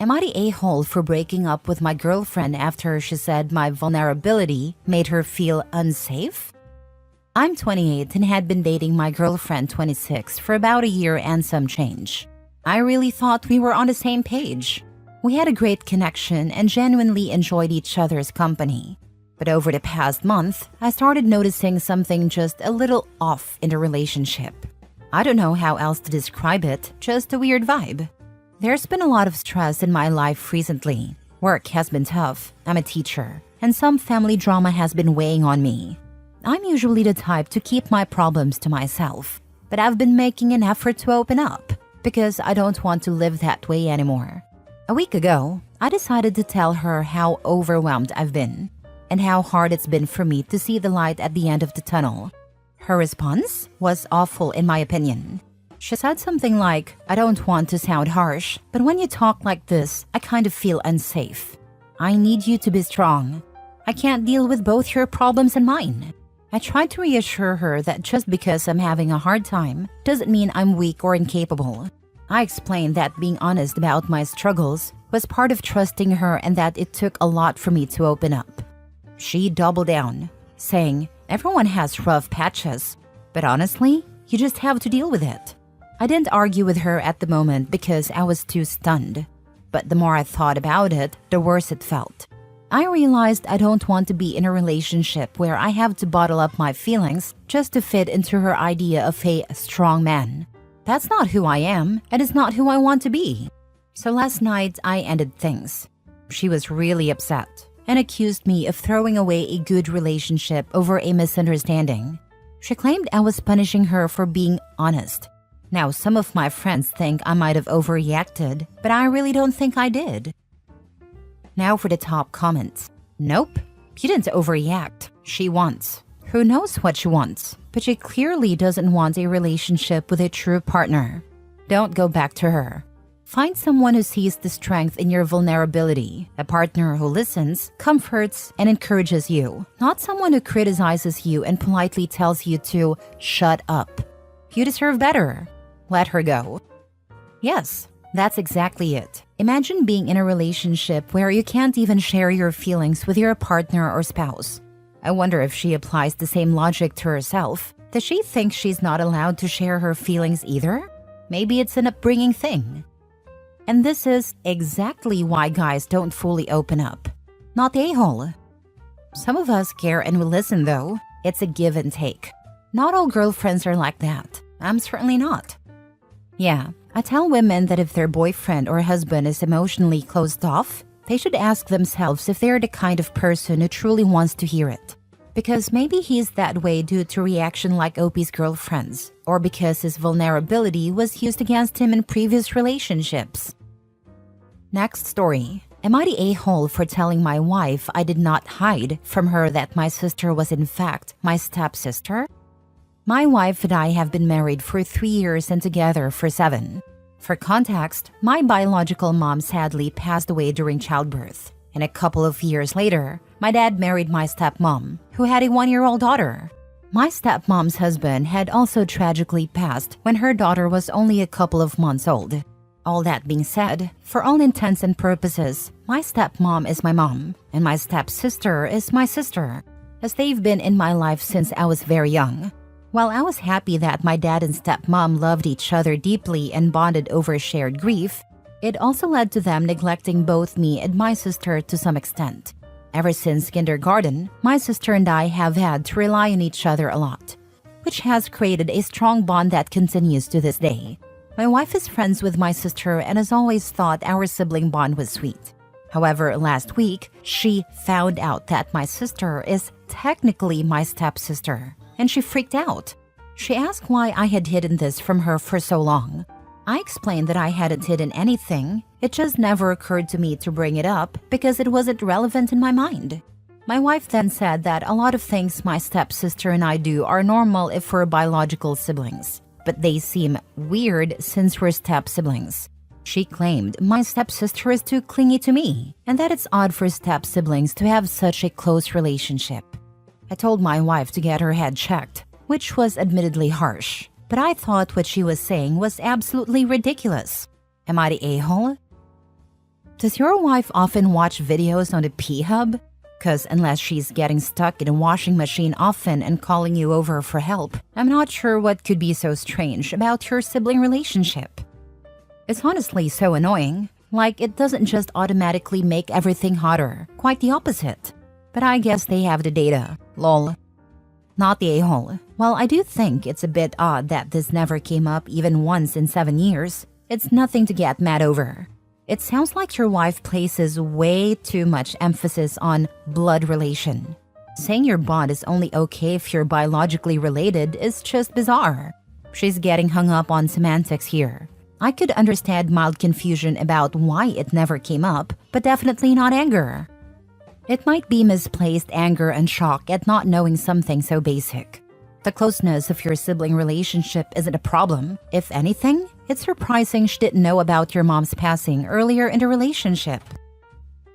Am I the a-hole for breaking up with my girlfriend after she said my vulnerability made her feel unsafe? I'm 28 and had been dating my girlfriend 26 for about a year and some change. I really thought we were on the same page. We had a great connection and genuinely enjoyed each other's company. But over the past month, I started noticing something just a little off in the relationship. I don't know how else to describe it, just a weird vibe. There's been a lot of stress in my life recently. Work has been tough, I'm a teacher, and some family drama has been weighing on me. I'm usually the type to keep my problems to myself, but I've been making an effort to open up because I don't want to live that way anymore. A week ago, I decided to tell her how overwhelmed I've been and how hard it's been for me to see the light at the end of the tunnel. Her response was awful in my opinion. She said something like, "I don't want to sound harsh, but when you talk like this, I kind of feel unsafe. I need you to be strong. I can't deal with both your problems and mine." I tried to reassure her that just because I'm having a hard time doesn't mean I'm weak or incapable. I explained that being honest about my struggles was part of trusting her and that it took a lot for me to open up. She doubled down, saying, "Everyone has rough patches, but honestly, you just have to deal with it." I didn't argue with her at the moment because I was too stunned. But the more I thought about it, the worse it felt. I realized I don't want to be in a relationship where I have to bottle up my feelings just to fit into her idea of a strong man. That's not who I am, and it's not who I want to be. So last night, I ended things. She was really upset and accused me of throwing away a good relationship over a misunderstanding. She claimed I was punishing her for being honest. Now, some of my friends think I might have overreacted, but I really don't think I did. Now for the top comments. Nope, you didn't overreact. She wants. Who knows what she wants? But she clearly doesn't want a relationship with a true partner. Don't go back to her. Find someone who sees the strength in your vulnerability, a partner who listens, comforts, and encourages you, not someone who criticizes you and politely tells you to shut up. You deserve better. Let her go. Yes, that's exactly it. Imagine being in a relationship where you can't even share your feelings with your partner or spouse. I wonder if she applies the same logic to herself. Does she think she's not allowed to share her feelings either? Maybe it's an upbringing thing. And this is exactly why guys don't fully open up. Not the a-hole. Some of us care and will listen though. It's a give and take. Not all girlfriends are like that. I'm certainly not. Yeah, I tell women that if their boyfriend or husband is emotionally closed off, they should ask themselves if they're the kind of person who truly wants to hear it. Because maybe he's that way due to reaction like OP's girlfriends, or because his vulnerability was used against him in previous relationships. Next story. Am I the a-hole for telling my wife I did not hide from her that my sister was in fact my stepsister? My wife and I have been married for 3 years and together for 7. For context, my biological mom sadly passed away during childbirth, and a couple of years later, my dad married my stepmom, who had a 1-year-old daughter. My stepmom's husband had also tragically passed when her daughter was only a couple of months old. All that being said, for all intents and purposes, my stepmom is my mom, and my stepsister is my sister, as they've been in my life since I was very young. While I was happy that my dad and stepmom loved each other deeply and bonded over shared grief, it also led to them neglecting both me and my sister to some extent. Ever since kindergarten, my sister and I have had to rely on each other a lot, which has created a strong bond that continues to this day. My wife is friends with my sister and has always thought our sibling bond was sweet. However, last week, she found out that my sister is technically my stepsister, and she freaked out. She asked why I had hidden this from her for so long. I explained that I hadn't hidden anything, it just never occurred to me to bring it up because it wasn't relevant in my mind. My wife then said that a lot of things my stepsister and I do are normal if we're biological siblings, but they seem weird since we're step-siblings. She claimed my stepsister is too clingy to me, and that it's odd for step-siblings to have such a close relationship. I told my wife to get her head checked, which was admittedly harsh, but I thought what she was saying was absolutely ridiculous. Am I the a-hole? Does your wife often watch videos on the P-Hub? Because unless she's getting stuck in a washing machine often and calling you over for help, I'm not sure what could be so strange about your sibling relationship. It's honestly so annoying. Like, it doesn't just automatically make everything hotter. Quite the opposite. But I guess they have the data. Lol. Not the a-hole. While I do think it's a bit odd that this never came up even once in 7 years, it's nothing to get mad over. It sounds like your wife places way too much emphasis on blood relation. Saying your bond is only okay if you're biologically related is just bizarre. She's getting hung up on semantics here. I could understand mild confusion about why it never came up, but definitely not anger. It might be misplaced anger and shock at not knowing something so basic. The closeness of your sibling relationship isn't a problem. If anything, it's surprising she didn't know about your mom's passing earlier in the relationship.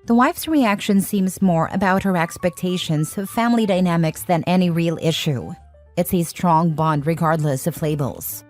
The wife's reaction seems more about her expectations of family dynamics than any real issue. It's a strong bond regardless of labels.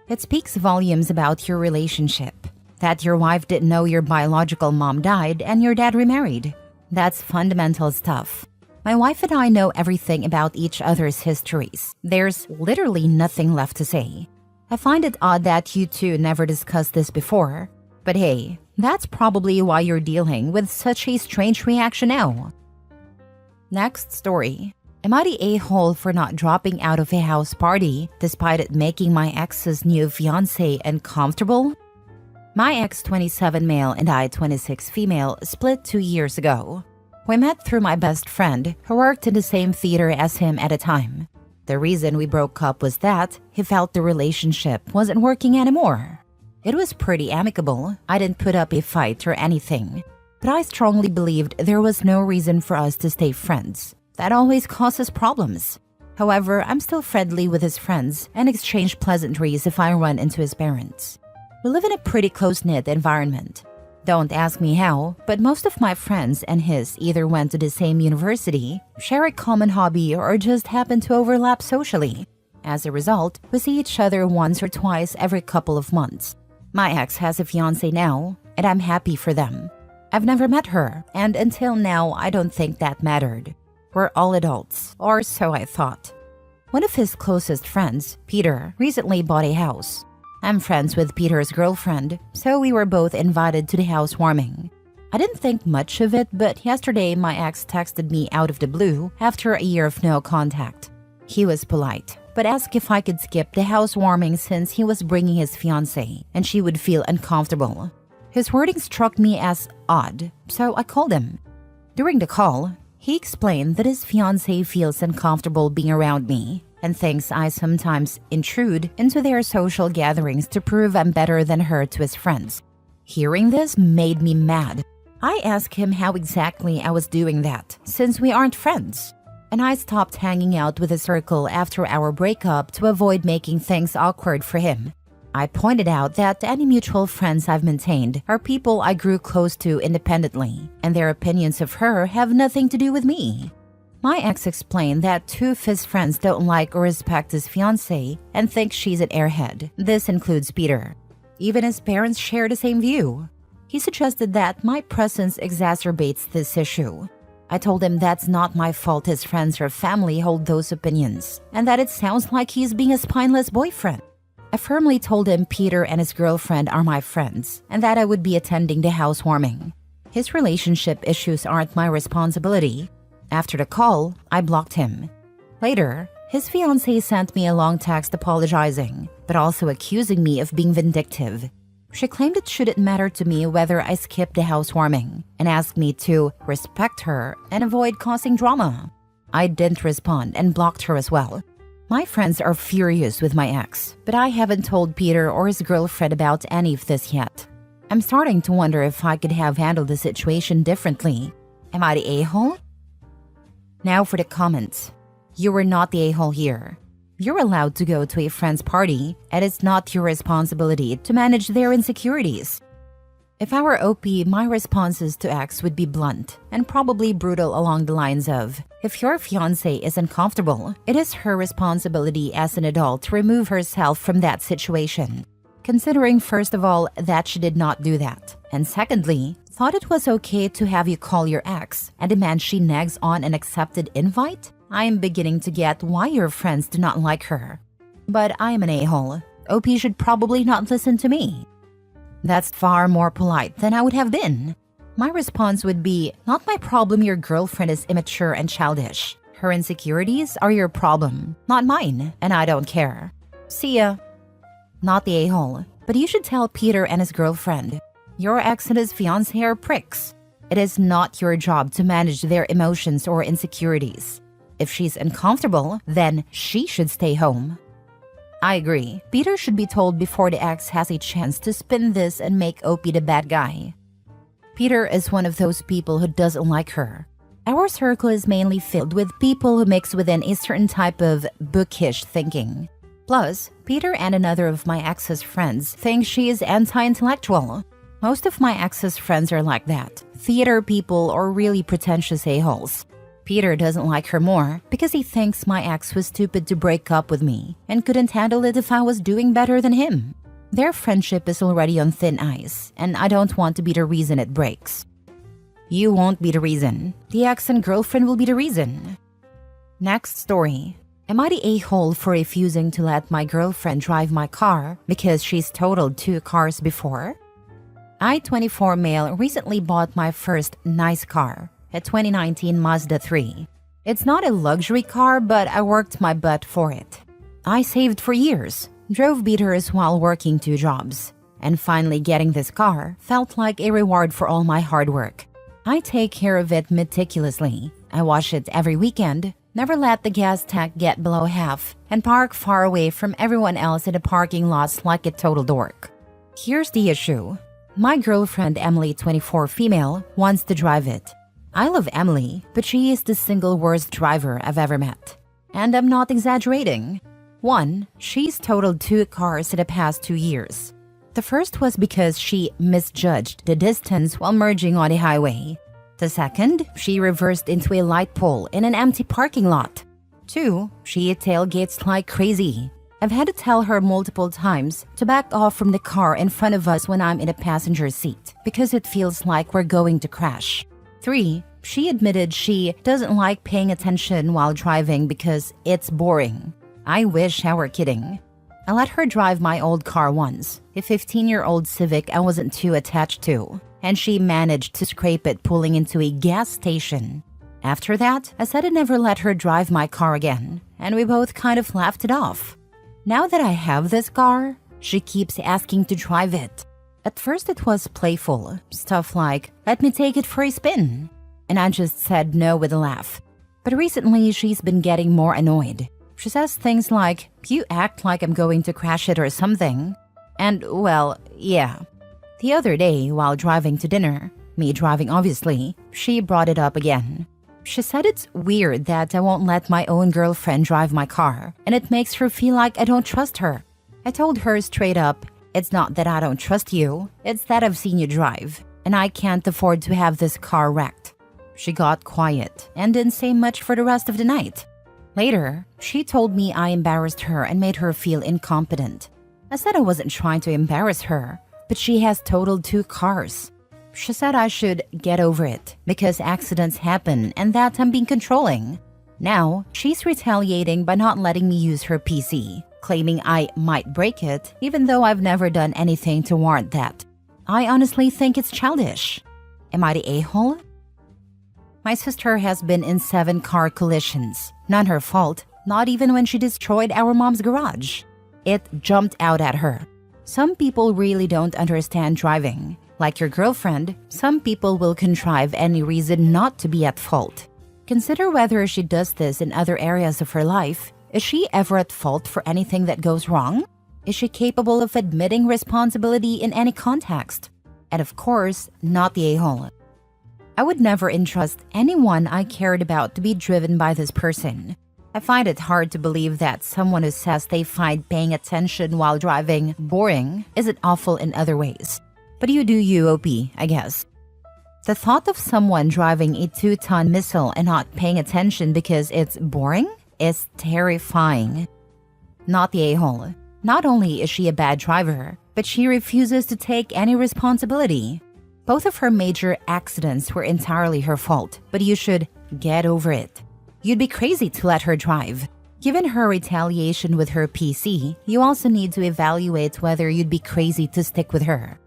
It speaks volumes about your relationship. That your wife didn't know your biological mom died and your dad remarried. That's fundamental stuff. My wife and I know everything about each other's histories. There's literally nothing left to say. I find it odd that you two never discussed this before. But hey, that's probably why you're dealing with such a strange reaction now. Next story. Am I the a-hole for not dropping out of a house party despite it making my ex's new fiancé uncomfortable? My ex 27 male and I 26 female split 2 years ago. We met through my best friend who worked in the same theater as him at a time. The reason we broke up was that he felt the relationship wasn't working anymore. It was pretty amicable. I didn't put up a fight or anything. But I strongly believed there was no reason for us to stay friends. That always causes problems. However, I'm still friendly with his friends and exchange pleasantries if I run into his parents. We live in a pretty close-knit environment. Don't ask me how, but most of my friends and his either went to the same university, share a common hobby, or just happen to overlap socially. As a result, we see each other once or twice every couple of months. My ex has a fiancé now, and I'm happy for them. I've never met her, and until now, I don't think that mattered. We're all adults, or so I thought. One of his closest friends, Peter, recently bought a house. I'm friends with Peter's girlfriend, so we were both invited to the housewarming. I didn't think much of it, but yesterday my ex texted me out of the blue after a year of no contact. He was polite, but asked if I could skip the housewarming since he was bringing his fiancée and she would feel uncomfortable. His wording struck me as odd, so I called him. During the call, he explained that his fiancée feels uncomfortable being around me and thinks I sometimes intrude into their social gatherings to prove I'm better than her to his friends. Hearing this made me mad. I asked him how exactly I was doing that, since we aren't friends. And I stopped hanging out with the circle after our breakup to avoid making things awkward for him. I pointed out that any mutual friends I've maintained are people I grew close to independently, and their opinions of her have nothing to do with me. My ex explained that 2 of his friends don't like or respect his fiancée and think she's an airhead. This includes Peter. Even his parents share the same view. He suggested that my presence exacerbates this issue. I told him that's not my fault his friends or family hold those opinions, and that it sounds like he's being a spineless boyfriend. I firmly told him Peter and his girlfriend are my friends, and that I would be attending the housewarming. His relationship issues aren't my responsibility. After the call, I blocked him. Later, his fiancée sent me a long text apologizing, but also accusing me of being vindictive. She claimed it shouldn't matter to me whether I skipped the housewarming and asked me to respect her and avoid causing drama. I didn't respond and blocked her as well. My friends are furious with my ex, but I haven't told Peter or his girlfriend about any of this yet. I'm starting to wonder if I could have handled the situation differently. Am I the a-hole? Now for the comments. You were not the a-hole here. You're allowed to go to a friend's party, and it's not your responsibility to manage their insecurities. If I were OP, my responses to ex would be blunt and probably brutal along the lines of, if your fiancé is uncomfortable, it is her responsibility as an adult to remove herself from that situation. Considering first of all that she did not do that, and secondly, Thought it was okay to have you call your ex and demand she nags on an accepted invite? I am beginning to get why your friends do not like her. But I am an a-hole. OP should probably not listen to me. That's far more polite than I would have been. My response would be, not my problem your girlfriend is immature and childish. Her insecurities are your problem, not mine, and I don't care. See ya. Not the a-hole, but you should tell Peter and his girlfriend. Your ex and his fiancé are pricks. It is not your job to manage their emotions or insecurities. If she's uncomfortable, then she should stay home. I agree. Peter should be told before the ex has a chance to spin this and make OP the bad guy. Peter is one of those people who doesn't like her. Our circle is mainly filled with people who mix within a certain type of bookish thinking. Plus, Peter and another of my ex's friends think she is anti-intellectual. Most of my ex's friends are like that, theater people or really pretentious a-holes. Peter doesn't like her more because he thinks my ex was stupid to break up with me and couldn't handle it if I was doing better than him. Their friendship is already on thin ice, and I don't want to be the reason it breaks. You won't be the reason. The ex and girlfriend will be the reason. Next story. Am I the a-hole for refusing to let my girlfriend drive my car because she's totaled 2 cars before? I, 24 male, recently bought my first nice car, a 2019 Mazda 3. It's not a luxury car, but I worked my butt for it. I saved for years, drove beaters while working 2 jobs, and finally getting this car felt like a reward for all my hard work. I take care of it meticulously. I wash it every weekend, never let the gas tank get below half, and park far away from everyone else in the parking lots like a total dork. Here's the issue. My girlfriend Emily, 24 female, wants to drive it. I love Emily, but she is the single worst driver I've ever met. And I'm not exaggerating. 1, she's totaled 2 cars in the past 2 years. The first was because she misjudged the distance while merging on the highway. The second, she reversed into a light pole in an empty parking lot. 2, she tailgates like crazy. I've had to tell her multiple times to back off from the car in front of us when I'm in the passenger seat because it feels like we're going to crash. 3, she admitted she doesn't like paying attention while driving because it's boring. I wish I were kidding. I let her drive my old car once, a 15-year-old Civic I wasn't too attached to, and she managed to scrape it pulling into a gas station. After that, I said I'd never let her drive my car again, and we both kind of laughed it off. Now that I have this car, she keeps asking to drive it. At first it was playful, stuff like, let me take it for a spin. And I just said no with a laugh. But recently she's been getting more annoyed. She says things like, you act like I'm going to crash it or something. And, well, yeah. The other day, while driving to dinner, me driving obviously, she brought it up again. She said it's weird that I won't let my own girlfriend drive my car, and it makes her feel like I don't trust her. I told her straight up, it's not that I don't trust you, it's that I've seen you drive, and I can't afford to have this car wrecked. She got quiet and didn't say much for the rest of the night. Later, she told me I embarrassed her and made her feel incompetent. I said I wasn't trying to embarrass her, but she has totaled 2 cars. She said I should get over it because accidents happen and that I'm being controlling. Now, she's retaliating by not letting me use her PC, claiming I might break it even though I've never done anything to warrant that. I honestly think it's childish. Am I the a-hole? My sister has been in 7 car collisions. None her fault, not even when she destroyed our mom's garage. It jumped out at her. Some people really don't understand driving. Like your girlfriend, some people will contrive any reason not to be at fault. Consider whether she does this in other areas of her life. Is she ever at fault for anything that goes wrong? Is she capable of admitting responsibility in any context? And of course, not the a-hole. I would never entrust anyone I cared about to be driven by this person. I find it hard to believe that someone who says they find paying attention while driving boring isn't awful in other ways. But you do you, OP, I guess. The thought of someone driving a 2-ton missile and not paying attention because it's boring is terrifying. Not the a-hole. Not only is she a bad driver, but she refuses to take any responsibility. Both of her major accidents were entirely her fault, but you should get over it. You'd be crazy to let her drive. Given her retaliation with her PC, you also need to evaluate whether you'd be crazy to stick with her.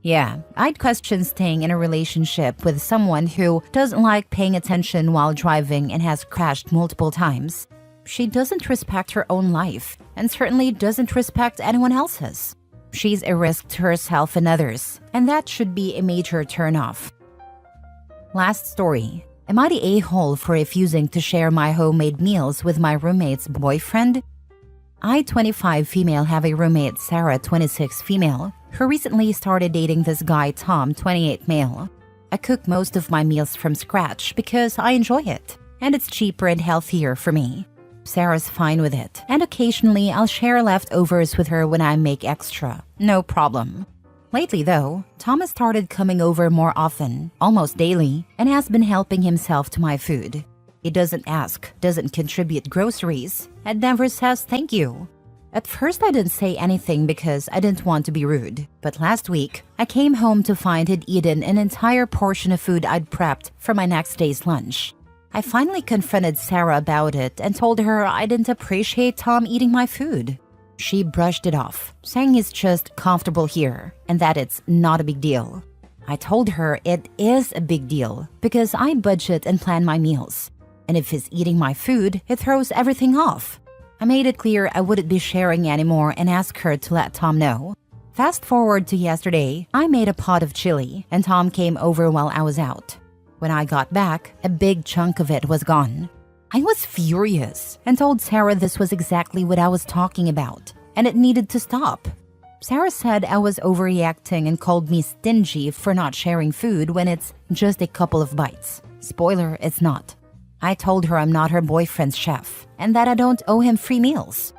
Yeah, I'd question staying in a relationship with someone who doesn't like paying attention while driving and has crashed multiple times. She doesn't respect her own life and certainly doesn't respect anyone else's. She's a risk to herself and others, and that should be a major turnoff. Last story. Am I the a-hole for refusing to share my homemade meals with my roommate's boyfriend? I, 25 female, have a roommate, Sarah, 26 female, who recently started dating this guy, Tom, 28 male. I cook most of my meals from scratch because I enjoy it, and it's cheaper and healthier for me. Sarah's fine with it, and occasionally I'll share leftovers with her when I make extra. No problem. Lately, though, Tom has started coming over more often, almost daily, and has been helping himself to my food. He doesn't ask, doesn't contribute groceries, and never says thank you. At first, I didn't say anything because I didn't want to be rude. But last week, I came home to find he'd eaten an entire portion of food I'd prepped for my next day's lunch. I finally confronted Sarah about it and told her I didn't appreciate Tom eating my food. She brushed it off, saying he's just comfortable here and that it's not a big deal. I told her it is a big deal because I budget and plan my meals. And if he's eating my food, it throws everything off. I made it clear I wouldn't be sharing anymore and asked her to let Tom know. Fast forward to yesterday, I made a pot of chili and Tom came over while I was out. When I got back, a big chunk of it was gone. I was furious and told Sarah this was exactly what I was talking about and it needed to stop. Sarah said I was overreacting and called me stingy for not sharing food when it's just a couple of bites. Spoiler, it's not. I told her I'm not her boyfriend's chef and that I don't owe him free meals.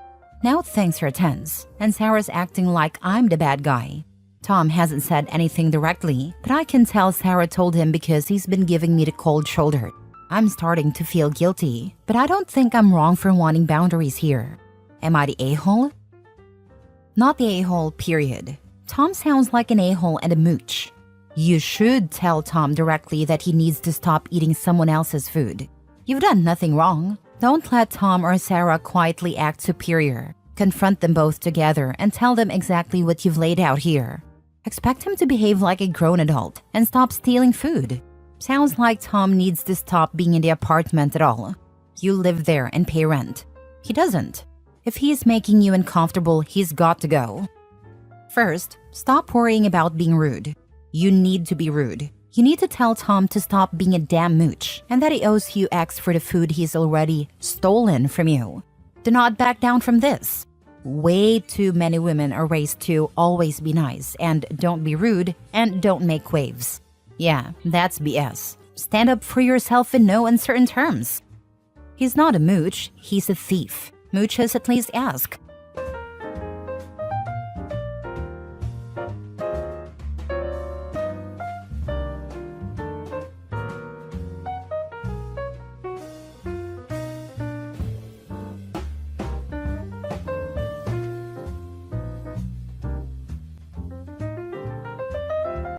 Now things are tense and Sarah's acting like I'm the bad guy. Tom hasn't said anything directly, but I can tell Sarah told him because he's been giving me the cold shoulder. I'm starting to feel guilty, but I don't think I'm wrong for wanting boundaries here. Am I the a-hole? Not the a-hole, period. Tom sounds like an a-hole and a mooch. You should tell Tom directly that he needs to stop eating someone else's food. You've done nothing wrong. Don't let Tom or Sarah quietly act superior. Confront them both together and tell them exactly what you've laid out here. Expect him to behave like a grown adult and stop stealing food. Sounds like Tom needs to stop being in the apartment at all. You live there and pay rent. He doesn't. If he's making you uncomfortable, he's got to go. First, stop worrying about being rude. You need to be rude. You need to tell Tom to stop being a damn mooch and that he owes you X for the food he's already stolen from you. Do not back down from this. Way too many women are raised to always be nice and don't be rude and don't make waves. Yeah, that's BS. Stand up for yourself in no uncertain terms. He's not a mooch, he's a thief. Mooches at least ask.